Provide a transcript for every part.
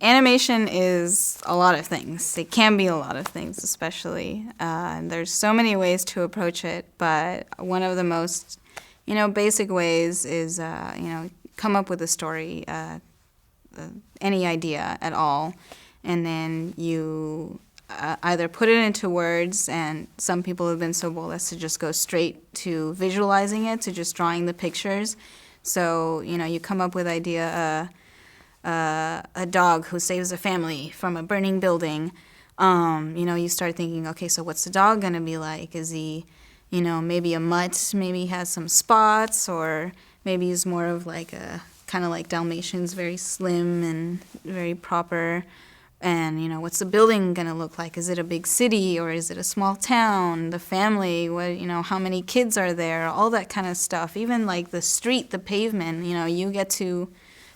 Animation is a lot of things. It can be a lot of things, especially. And there's so many ways to approach it, but one of the most, basic ways is, come up with a story, any idea at all, and then you either put it into words, and some people have been so bold as to just go straight to visualizing it, to just drawing the pictures. So, you come up with idea, a dog who saves a family from a burning building. You start thinking, okay, so what's the dog gonna be like? Is he, maybe a mutt, maybe he has some spots, or maybe he's more of like a, kind of like Dalmatians, very slim and very proper. And, what's the building going to look like? Is it a big city or is it a small town? The family, how many kids are there? All that kind of stuff. Even like the street, the pavement, you get to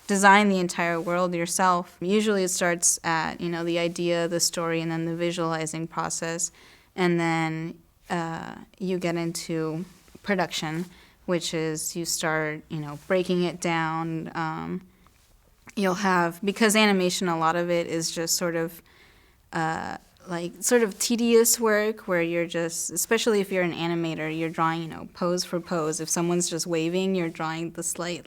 design the entire world yourself. Usually it starts at, the idea, the story, and then the visualizing process. And then you get into production, which is you start, breaking it down. You'll have, because animation, a lot of it is just sort of tedious work where you're just, especially if you're an animator, you're drawing, pose for pose. If someone's just waving, you're drawing the slight,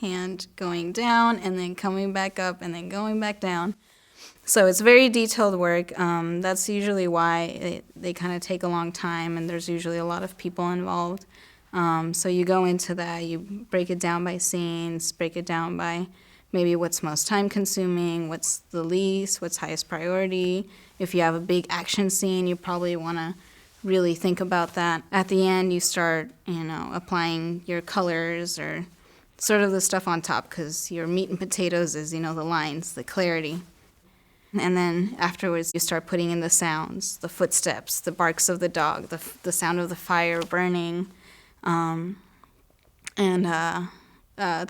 hand going down and then coming back up and then going back down. So it's very detailed work. That's usually why they kind of take a long time, and there's usually a lot of people involved. So you go into that, you break it down by scenes, break it down by maybe what's most time-consuming, what's the least, what's highest priority. If you have a big action scene, you probably want to really think about that. At the end, you start, applying your colors or sort of the stuff on top, because your meat and potatoes is, the lines, the clarity. And then afterwards, you start putting in the sounds, the footsteps, the barks of the dog, the sound of the fire burning. The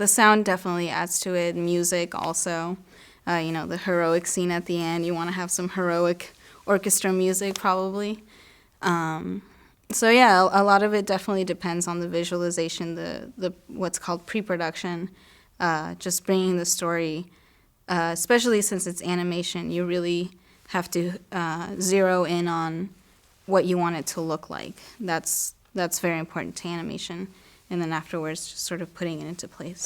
sound definitely adds to it. Music also. The heroic scene at the end, you want to have some heroic orchestra music probably. So yeah, a lot of it definitely depends on the visualization, the what's called pre-production, just bringing the story, especially since it's animation, you really have to zero in on what you want it to look like. That's very important to animation. And then afterwards, just sort of putting it into place.